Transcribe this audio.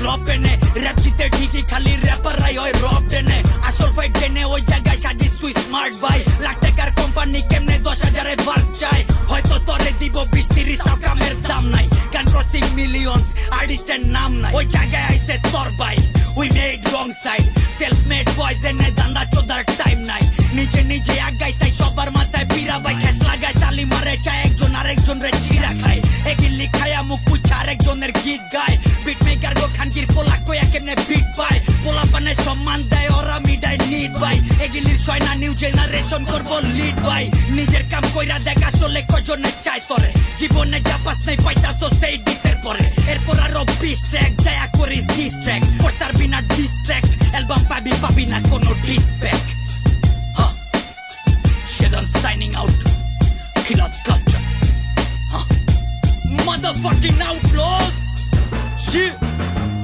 drop এনে rap জিতে ঠিকই খালি র্যাপাররাই হয় রব টেনে আসল ফাইট টেনে ওই জায়গায় সাজিস তুই স্মার্ট ভাই লাখ টাকার কোম্পানি কেমনে 10,000 এ ভার্স চাই হয়তো তোরে দিব 20-30 টাকামের দাম নাই গান ক্রসিং মিলিয়নস আর্টিস্টের নাম নাই ওই জায়গায় আইছে তোর ভাই we made wrong side self made boys এনে দান্দা চোদার টাইম নাই নিজে নিজে আগাই তাই সবার মাথায় পিরা ভাই ক্যাশ লাগায় তালি মারে চায় একজন আরেকজন রে চিরা খায় এগিলি খায়া মুখ পুছা আরেকজনের গীত গায় বিট মেকার গো খানকির পোলা কয়া কেমনে বিট পায় পোলা পানে সম্মান দেয় ওরা মিডাই নিট ভাই এগিলির ছয়না নিউ জেনারেশন করবো লিড ভাই নিজের কাম কইরা দেখ আসলে কজনে চাই তরে জীবনে যা পাস নাই পাইতাছ সেই ডিসের পরে এরপর আরো 20 ট্র্যাক যায়া করিস ডিস্ট্র্যাক পড়তার বিনা ডিস্ট্র্যাক্ট অ্যালবাম পাবি না কোনো ডিসপ্যাক্ট Shedon signing out Killer's culture Motherfucking outlaws Shit